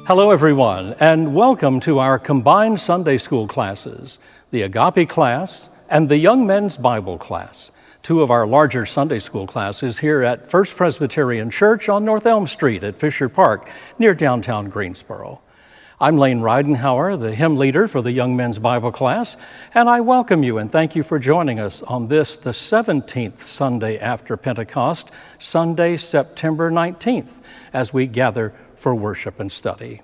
Hello, everyone, and welcome to our combined Sunday school classes, the Agape class and the Young Men's Bible class, two of our larger Sunday school classes here at First Presbyterian Church on North Elm Street at Fisher Park near downtown Greensboro. I'm Lane Ridenhour, the hymn leader for the Young Men's Bible class, and I welcome you and thank you for joining us on this, the 17th Sunday after Pentecost, Sunday, September 19th, as we gather for worship and study.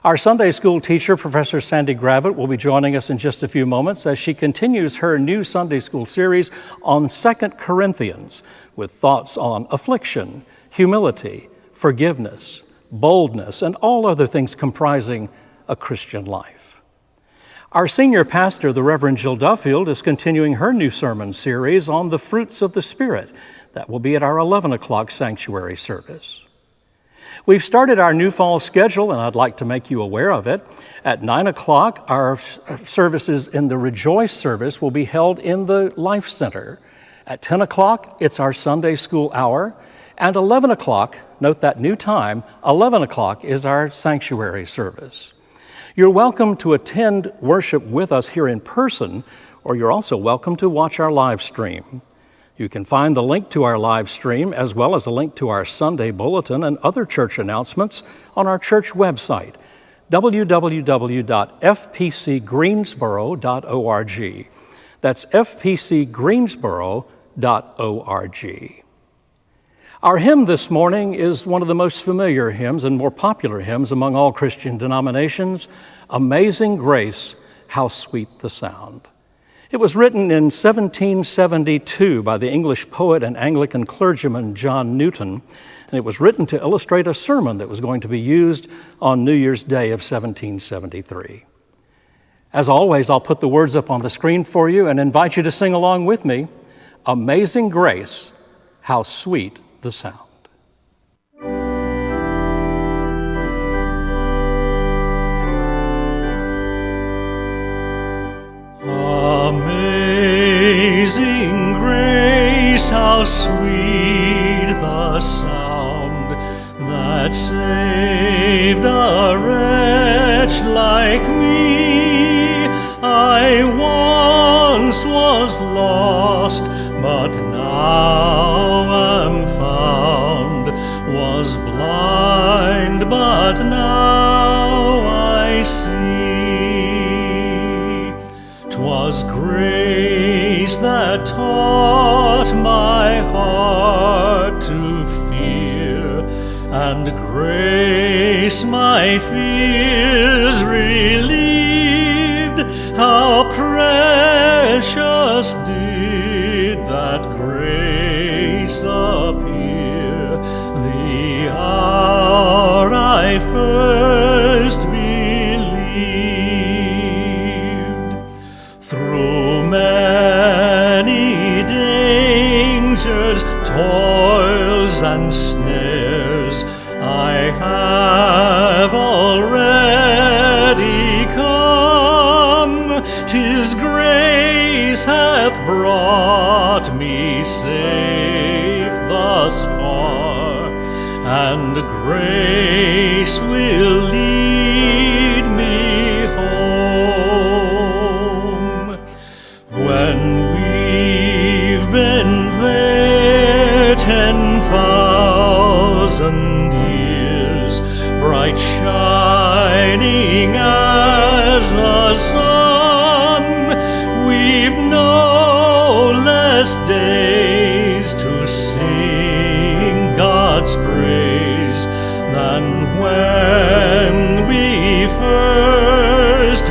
Our Sunday school teacher, Professor Sandie Gravett, will be joining us in just a few moments as she continues her new Sunday school series on 2 Corinthians with thoughts on affliction, humility, forgiveness, boldness, and all other things comprising a Christian life. Our senior pastor, the Reverend Jill Duffield, is continuing her new sermon series on the fruits of the Spirit. That will be at our 11 o'clock sanctuary service. We've started our new fall schedule, and I'd like to make you aware of it. At 9 o'clock, our services in the Rejoice service will be held in the Life Center. At 10 o'clock, it's our Sunday school hour. And 11 o'clock, note that new time, 11 o'clock is our sanctuary service. You're welcome to attend worship with us here in person, or you're also welcome to watch our live stream. You can find the link to our live stream as well as a link to our Sunday bulletin and other church announcements on our church website, www.fpcgreensboro.org. That's fpcgreensboro.org. Our hymn this morning is one of the most familiar hymns and more popular hymns among all Christian denominations, Amazing Grace, How Sweet the Sound. It was written in 1772 by the English poet and Anglican clergyman John Newton, and it was written to illustrate a sermon that was going to be used on New Year's Day of 1773. As always, I'll put the words up on the screen for you and invite you to sing along with me, Amazing Grace, How Sweet the Sound. Amazing grace, how sweet the sound that saved a wretch like me. I once was lost, but now am found, was blind, but now I see. 'Twas grace that taught my heart to fear, and grace my fears relieved. How precious did that grace appear the hour I first believed. Through many dangers, toils, and snares, I have already come. 'Tis grace hath brought me safe thus far, and grace will lead me home. When we've been there 10,000 years, bright shining as the sun, we've no less days to sing God's praise than when we first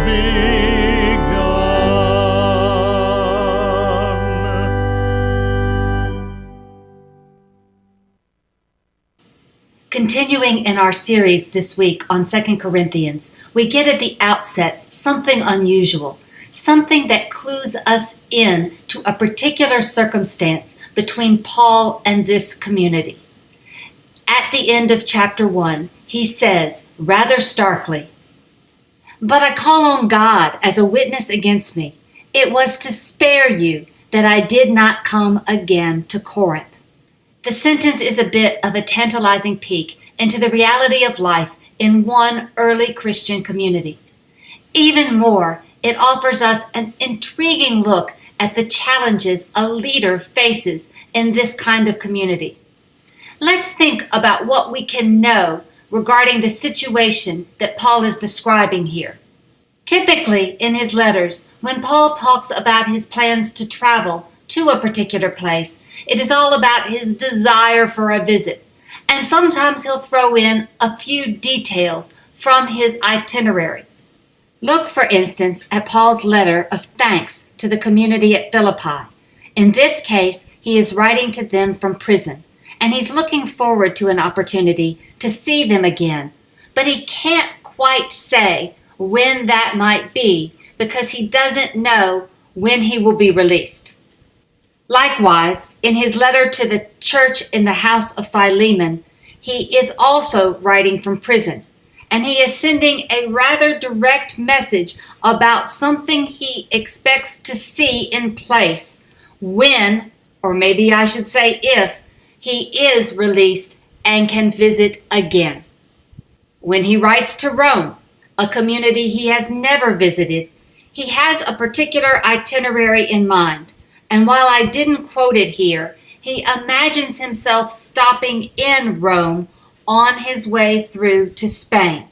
Continuing in our series this week on 2 Corinthians, we get at the outset something unusual, something that clues us in to a particular circumstance between Paul and this community. At the end of chapter 1, he says, rather starkly, "But I call on God as a witness against me. It was to spare you that I did not come again to Corinth." The sentence is a bit of a tantalizing peek into the reality of life in one early Christian community. Even more, it offers us an intriguing look at the challenges a leader faces in this kind of community. Let's think about what we can know regarding the situation that Paul is describing here. Typically, in his letters, when Paul talks about his plans to travel to a particular place, it is all about his desire for a visit, and sometimes he'll throw in a few details from his itinerary. Look, for instance, at Paul's letter of thanks to the community at Philippi. In this case, he is writing to them from prison, and he's looking forward to an opportunity to see them again, but he can't quite say when that might be because he doesn't know when he will be released. Likewise, in his letter to the church in the house of Philemon, he is also writing from prison, and he is sending a rather direct message about something he expects to see in place when, or maybe I should say if, he is released and can visit again. When he writes to Rome, a community he has never visited, he has a particular itinerary in mind. And while I didn't quote it here, he imagines himself stopping in Rome on his way through to Spain.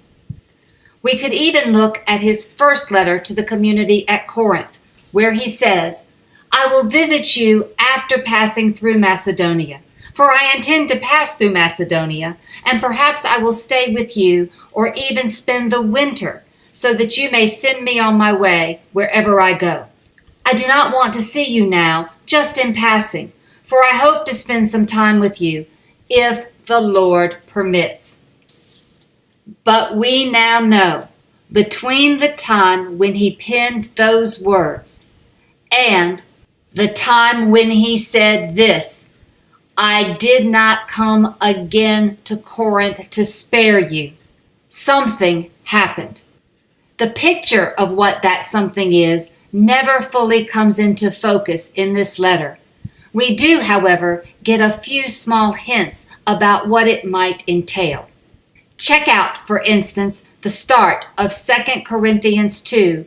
We could even look at his first letter to the community at Corinth, where he says, "I will visit you after passing through Macedonia, for I intend to pass through Macedonia, and perhaps I will stay with you or even spend the winter, so that you may send me on my way wherever I go. I do not want to see you now, just in passing, for I hope to spend some time with you, if the Lord permits." But we now know, between the time when he penned those words and the time when he said this, "I did not come again to Corinth to spare you," something happened. The picture of what that something is never fully comes into focus in this letter. We do, however, get a few small hints about what it might entail. Check out, for instance, the start of 2 Corinthians 2,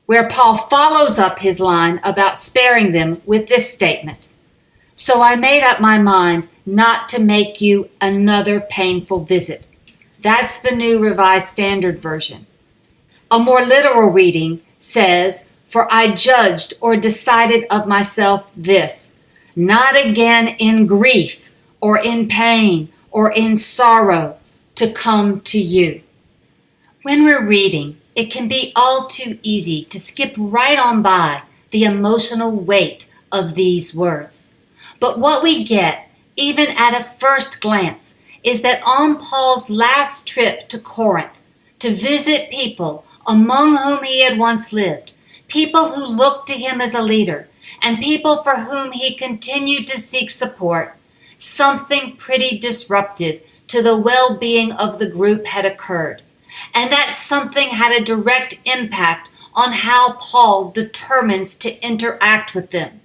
where Paul follows up his line about sparing them with this statement, "So I made up my mind not to make you another painful visit." That's the New Revised Standard Version. A more literal reading says, "For I judged or decided of myself this, not again in grief or in pain or in sorrow to come to you." When we're reading, it can be all too easy to skip right on by the emotional weight of these words. But what we get, even at a first glance, is that on Paul's last trip to Corinth, to visit people among whom he had once lived, people who looked to him as a leader, and people for whom he continued to seek support, something pretty disruptive to the well-being of the group had occurred. And that something had a direct impact on how Paul determines to interact with them.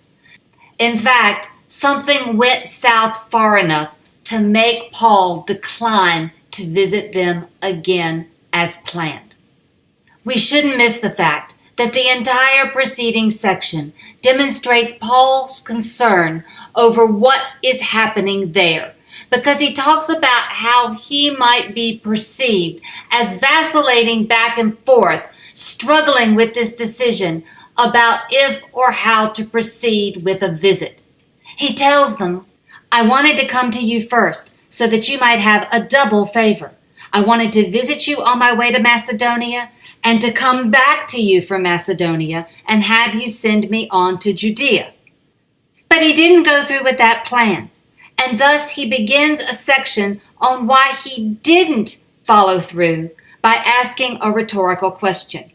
In fact, something went south far enough to make Paul decline to visit them again as planned. We shouldn't miss the fact that the entire preceding section demonstrates Paul's concern over what is happening there, because he talks about how he might be perceived as vacillating back and forth, struggling with this decision about if or how to proceed with a visit. He tells them, "I wanted to come to you first so that you might have a double favor. I wanted to visit you on my way to Macedonia and to come back to you from Macedonia and have you send me on to Judea." But he didn't go through with that plan. And thus he begins a section on why he didn't follow through by asking a rhetorical question.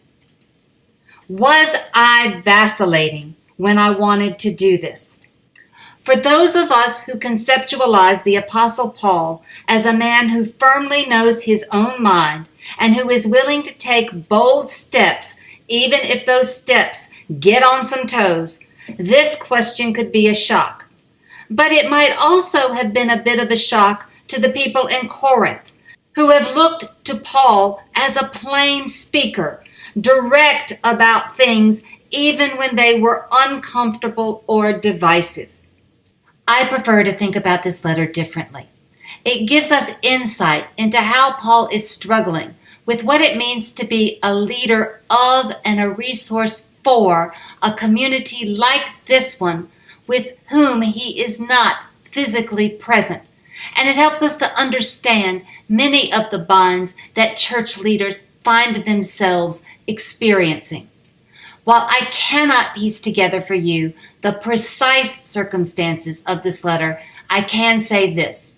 Was I vacillating when I wanted to do this? For those of us who conceptualize the Apostle Paul as a man who firmly knows his own mind and who is willing to take bold steps, even if those steps get on some toes, this question could be a shock. But it might also have been a bit of a shock to the people in Corinth, who have looked to Paul as a plain speaker, direct about things even when they were uncomfortable or divisive. I prefer to think about this letter differently. It gives us insight into how Paul is struggling with what it means to be a leader of and a resource for a community like this one with whom he is not physically present. And it helps us to understand many of the bonds that church leaders find themselves experiencing. While I cannot piece together for you the precise circumstances of this letter, I can say this.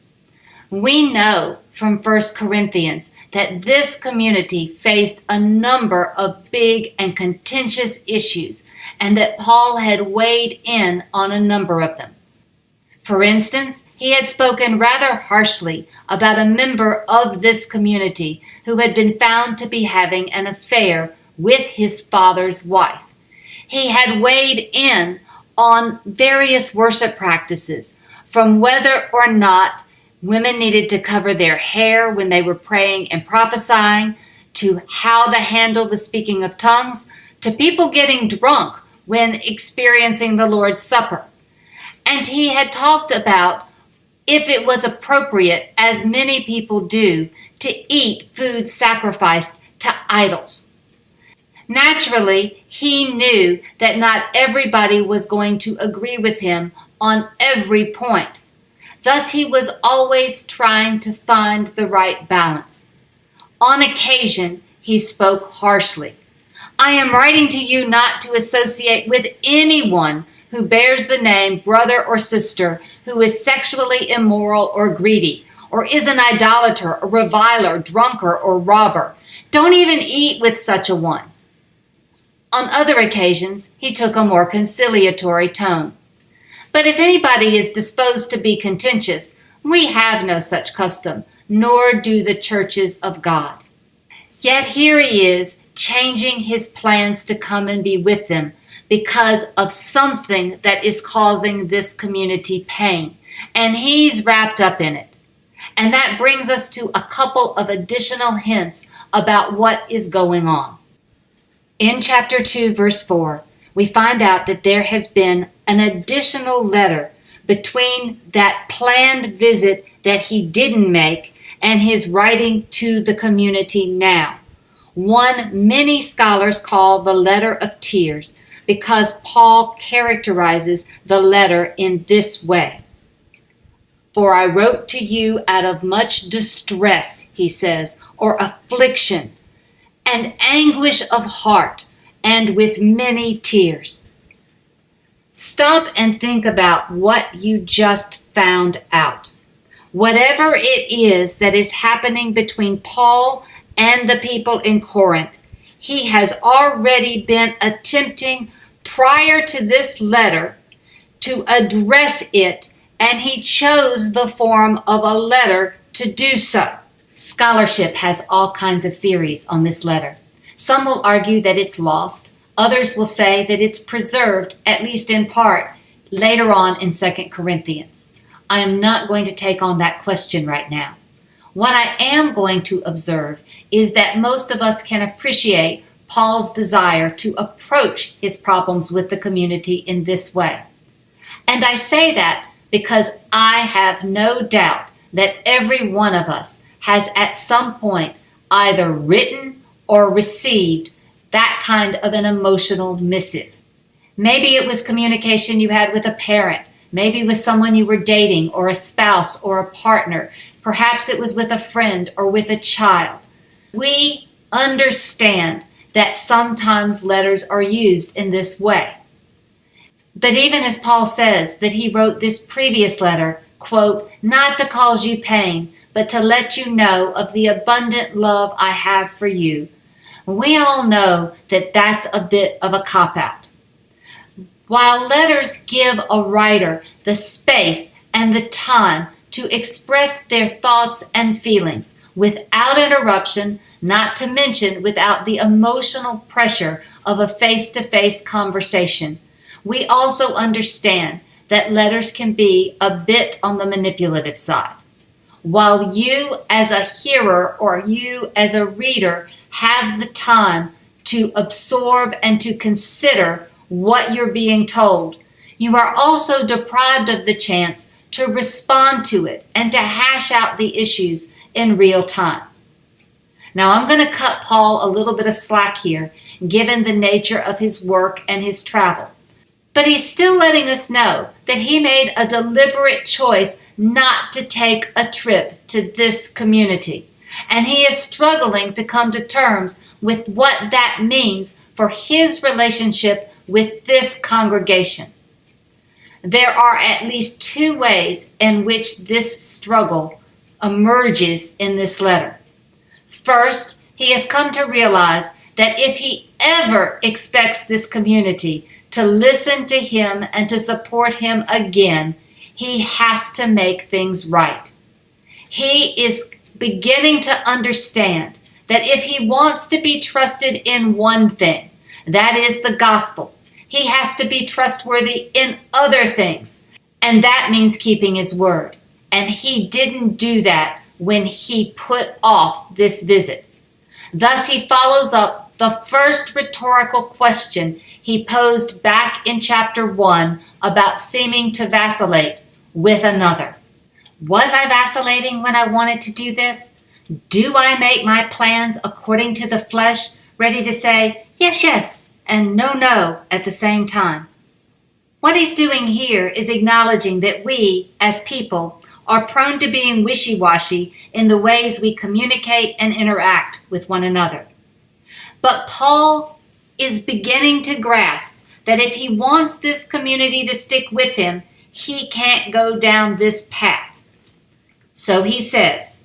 We know from 1 Corinthians that this community faced a number of big and contentious issues, and that Paul had weighed in on a number of them. For instance, he had spoken rather harshly about a member of this community who had been found to be having an affair with his father's wife. He had weighed in on various worship practices, from whether or not women needed to cover their hair when they were praying and prophesying, to how to handle the speaking of tongues, to people getting drunk when experiencing the Lord's Supper. And he had talked about if it was appropriate, as many people do, to eat food sacrificed to idols. Naturally, he knew that not everybody was going to agree with him on every point. Thus, he was always trying to find the right balance. On occasion, he spoke harshly. I am writing to you not to associate with anyone who bears the name brother or sister who is sexually immoral or greedy, or is an idolater, a reviler, drunkard, or robber. Don't even eat with such a one. On other occasions, he took a more conciliatory tone. But if anybody is disposed to be contentious, we have no such custom, nor do the churches of God. Yet here he is, changing his plans to come and be with them because of something that is causing this community pain, and he's wrapped up in it. And that brings us to a couple of additional hints about what is going on. In chapter 2, verse 4, we find out that there has been an additional letter between that planned visit that he didn't make and his writing to the community now. One many scholars call the letter of tears, because Paul characterizes the letter in this way. For I wrote to you out of much distress, he says, or affliction, and anguish of heart, and with many tears. Stop and think about what you just found out. Whatever it is that is happening between Paul and the people in Corinth, he has already been attempting prior to this letter to address it, and he chose the form of a letter to do so. Scholarship has all kinds of theories on this letter. Some will argue that it's lost. Others will say that it's preserved, at least in part, later on in 2 Corinthians. I am not going to take on that question right now. What I am going to observe is that most of us can appreciate Paul's desire to approach his problems with the community in this way. And I say that because I have no doubt that every one of us has at some point either written or received that kind of an emotional missive. Maybe it was communication you had with a parent, maybe with someone you were dating, or a spouse or a partner. Perhaps it was with a friend or with a child. We understand that sometimes letters are used in this way. But even as Paul says that he wrote this previous letter, quote, not to cause you pain, but to let you know of the abundant love I have for you, we all know that that's a bit of a cop-out. While letters give a writer the space and the time to express their thoughts and feelings without interruption, not to mention without the emotional pressure of a face-to-face conversation, we also understand that letters can be a bit on the manipulative side. while you as a hearer or you as a reader have the time to absorb and to consider what you're being told, you are also deprived of the chance to respond to it and to hash out the issues in real time. Now, I'm going to cut Paul a little bit of slack here, given the nature of his work and his travel. But he's still letting us know that he made a deliberate choice not to take a trip to this community. And he is struggling to come to terms with what that means for his relationship with this congregation. There are at least two ways in which this struggle emerges in this letter. First, he has come to realize that if he ever expects this community to listen to him and to support him again, he has to make things right. He is beginning to understand that if he wants to be trusted in one thing, that is the gospel, he has to be trustworthy in other things, and that means keeping his word. And he didn't do that when he put off this visit. Thus, he follows up the first rhetorical question he posed back in chapter 1 about seeming to vacillate with another. Was I vacillating when I wanted to do this? Do I make my plans according to the flesh, ready to say yes, yes, and no, no at the same time? What he's doing here is acknowledging that we, as people, are prone to being wishy-washy in the ways we communicate and interact with one another. But Paul is beginning to grasp that if he wants this community to stick with him, he can't go down this path. So he says,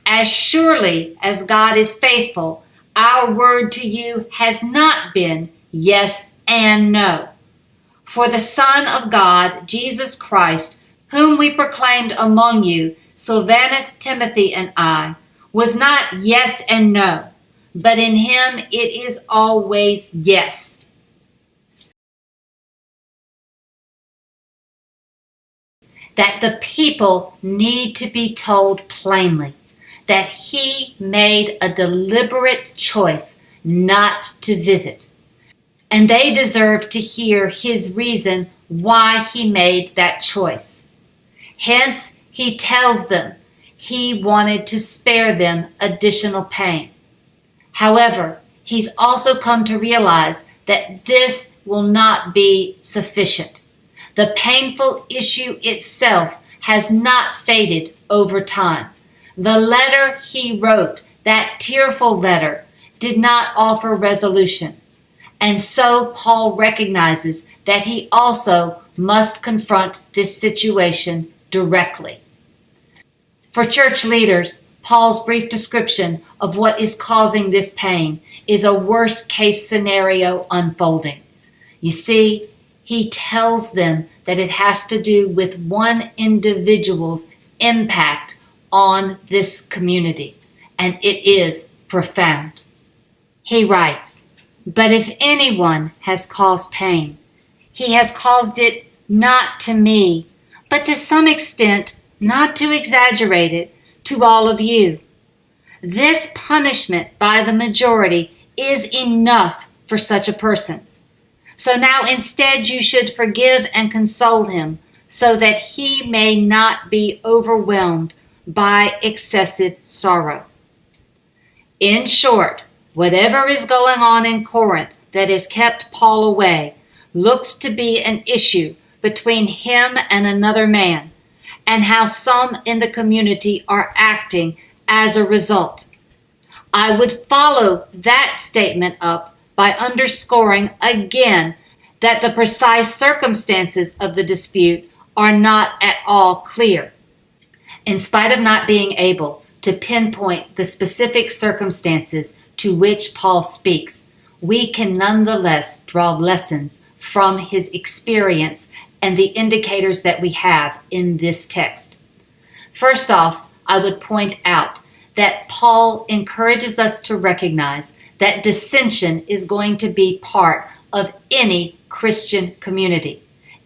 as surely as God is faithful, our word to you has not been yes and no. For the Son of God, Jesus Christ, whom we proclaimed among you, Silvanus, Timothy, and I, was not yes and no, but in him it is always yes. That the people need to be told plainly that he made a deliberate choice not to visit, and they deserve to hear his reason why he made that choice. Hence, he tells them he wanted to spare them additional pain. However, he's also come to realize that this will not be sufficient. The painful issue itself has not faded over time. The letter he wrote, that tearful letter, did not offer resolution. And so Paul recognizes that he also must confront this situation directly. For church leaders, Paul's brief description of what is causing this pain is a worst-case scenario unfolding. You see, he tells them that it has to do with one individual's impact on this community, and it is profound. He writes, "But if anyone has caused pain, he has caused it not to me, but to some extent, not to exaggerate it, to all of you. This punishment by the majority is enough for such a person. So now instead you should forgive and console him, so that he may not be overwhelmed by excessive sorrow." In short, whatever is going on in Corinth that has kept Paul away looks to be an issue between him and another man, and how some in the community are acting as a result. I would follow that statement up by underscoring again that the precise circumstances of the dispute are not at all clear. In spite of not being able to pinpoint the specific circumstances to which Paul speaks, we can nonetheless draw lessons from his experience and the indicators that we have in this text. First off, I would point out that Paul encourages us to recognize that dissension is going to be part of any Christian community.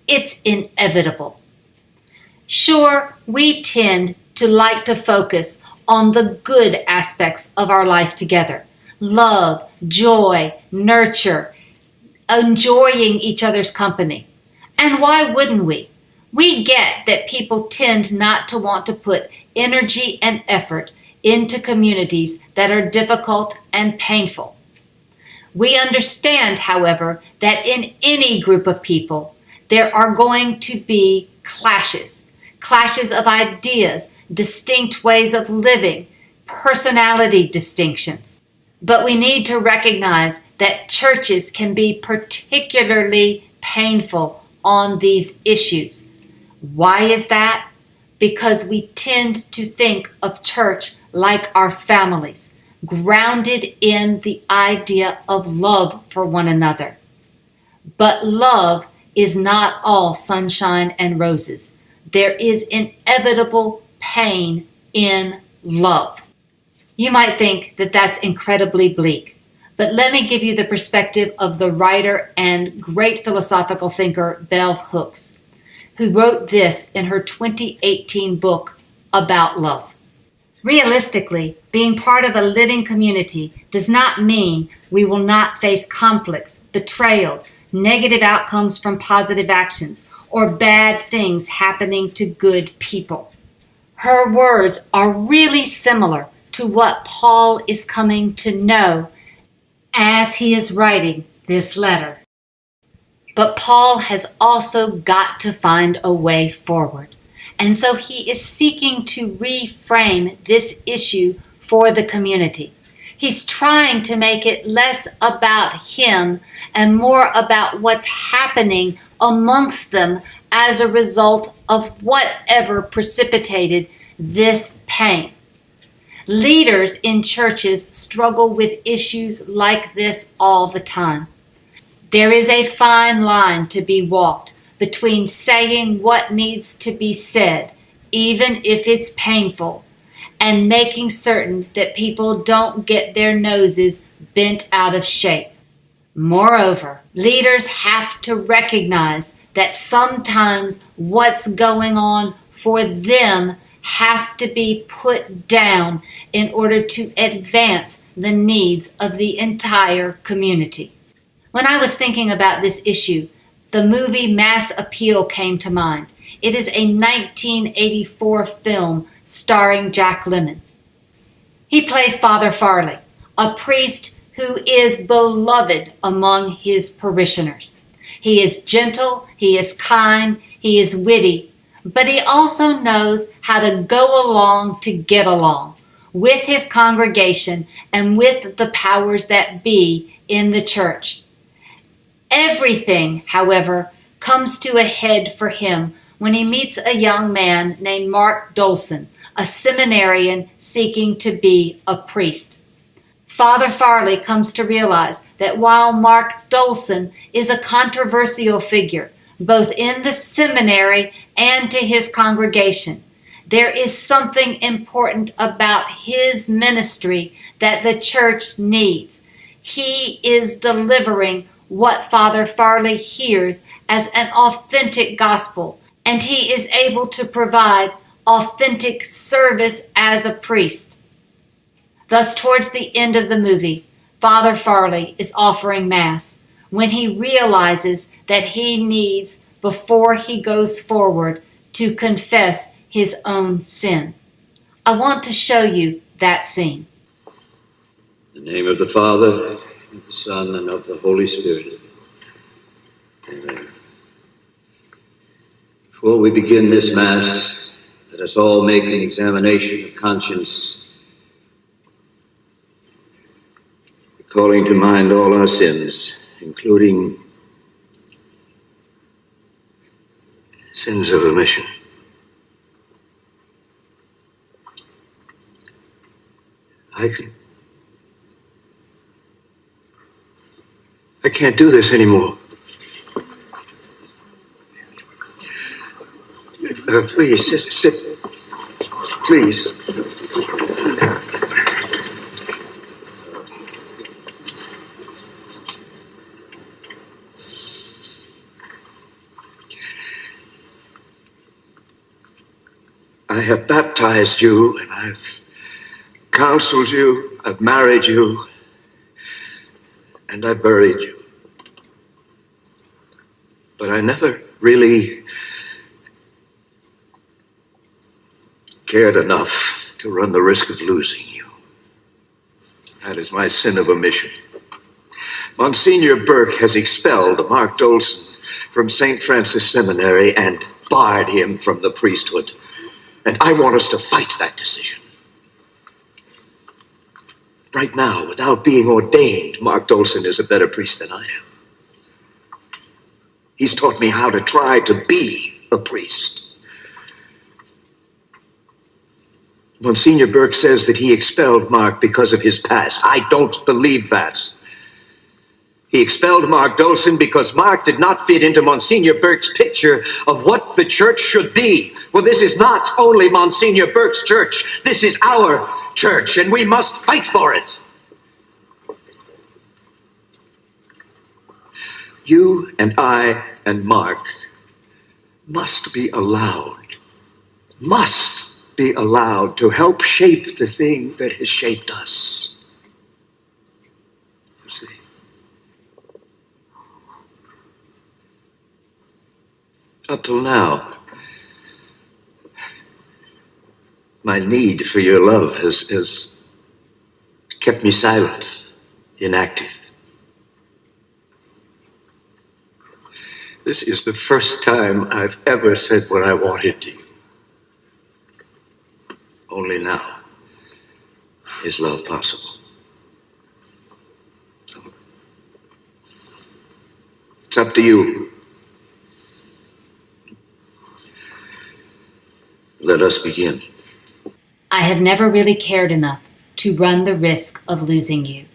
It's inevitable. Sure, we tend to like to focus on the good aspects of our life together. Love, joy, nurture, enjoying each other's company. And why wouldn't we? We get that people tend not to want to put energy and effort into communities that are difficult and painful. We understand, however, that in any group of people, there are going to be clashes of ideas, distinct ways of living, personality distinctions. But we need to recognize that churches can be particularly painful on these issues. Why is that? Because we tend to think of church like our families, grounded in the idea of love for one another. But love is not all sunshine and roses. There is inevitable pain in love. You might think that that's incredibly bleak, but let me give you the perspective of the writer and great philosophical thinker Bell Hooks, who wrote this in her 2018 book about love. Realistically, being part of a living community does not mean we will not face conflicts, betrayals, negative outcomes from positive actions, or bad things happening to good people. Her words are really similar to what Paul is coming to know as he is writing this letter. But Paul has also got to find a way forward. And so he is seeking to reframe this issue for the community. He's trying to make it less about him and more about what's happening amongst them as a result of whatever precipitated this pain. Leaders in churches struggle with issues like this all the time. There is a fine line to be walked between saying what needs to be said, even if it's painful, and making certain that people don't get their noses bent out of shape. Moreover, leaders have to recognize that sometimes what's going on for them has to be put down in order to advance the needs of the entire community. When I was thinking about this issue, the movie Mass Appeal came to mind. It is a 1984 film starring Jack Lemmon. He plays Father Farley, a priest who is beloved among his parishioners. He is gentle, he is kind, he is witty, but he also knows how to go along to get along with his congregation and with the powers that be in the church. Everything, however, comes to a head for him when he meets a young man named Mark Dolson, a seminarian seeking to be a priest. Father Farley comes to realize that while Mark Dolson is a controversial figure, both in the seminary and to his congregation, there is something important about his ministry that the church needs. He is delivering what Father Farley hears as an authentic gospel, and he is able to provide authentic service as a priest. Thus, towards the end of the movie, Father Farley is offering Mass when he realizes that he needs, before he goes forward, to confess his own sin. I want to show you that scene. In the name of the Father, of the Son, and of the Holy Spirit. Amen. Before we begin this Mass, let us all make an examination of conscience, calling to mind all our sins, including sins of omission. I can't do this anymore. Please, sit. Please. I have baptized you, and I've counseled you, I've married you, and I buried you. But I never really cared enough to run the risk of losing you. That is my sin of omission. Monsignor Burke has expelled Mark Dolson from St. Francis Seminary and barred him from the priesthood. And I want us to fight that decision. Right now, without being ordained, Mark Dolson is a better priest than I am. He's taught me how to try to be a priest. Monsignor Burke says that he expelled Mark because of his past. I don't believe that. He expelled Mark Dolson because Mark did not fit into Monsignor Burke's picture of what the church should be. Well, this is not only Monsignor Burke's church. This is our church, and we must fight for it. You and I and Mark must be allowed to help shape the thing that has shaped us. You see? Up till now, my need for your love has kept me silent, inactive. This is the first time I've ever said what I wanted to you. Only now is love possible. So, it's up to you. Let us begin. I have never really cared enough to run the risk of losing you.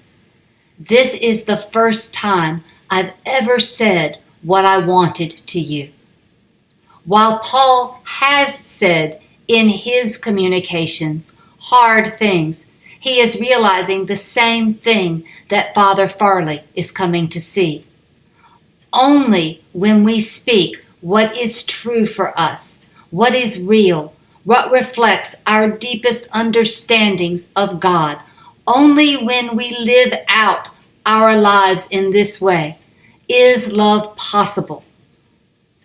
This is the first time I've ever said what I wanted to you. While Paul has said in his communications hard things, he is realizing the same thing that Father Farley is coming to see. Only when we speak what is true for us, what is real, what reflects our deepest understandings of God, only when we live out our lives in this way is love possible.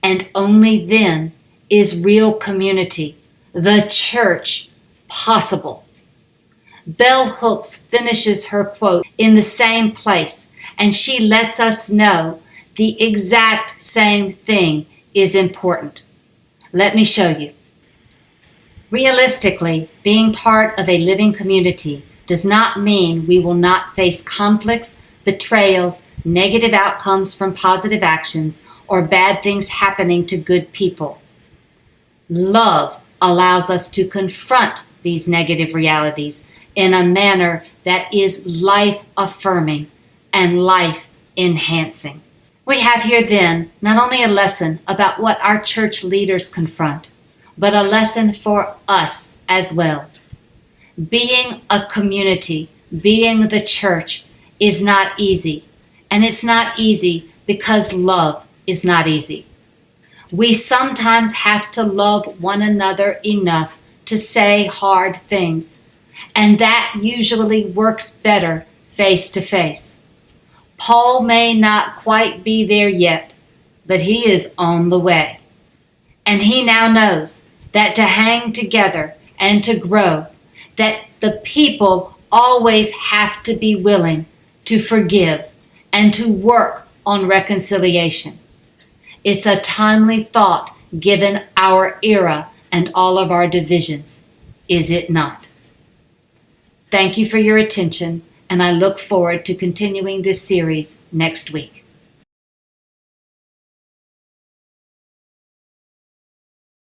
And only then is real community, the church, possible. Bell Hooks finishes her quote in the same place, and she lets us know the exact same thing is important. Let me show you. Realistically, being part of a living community does not mean we will not face conflicts, betrayals, negative outcomes from positive actions, or bad things happening to good people. Love allows us to confront these negative realities in a manner that is life-affirming and life-enhancing. We have here then not only a lesson about what our church leaders confront, but a lesson for us as well. Being a community, being the church, is not easy. And it's not easy because love is not easy. We sometimes have to love one another enough to say hard things. And that usually works better face to face. Paul may not quite be there yet, but he is on the way. And he now knows that to hang together and to grow, that the people always have to be willing to forgive and to work on reconciliation. It's a timely thought given our era and all of our divisions, is it not? Thank you for your attention, and I look forward to continuing this series next week.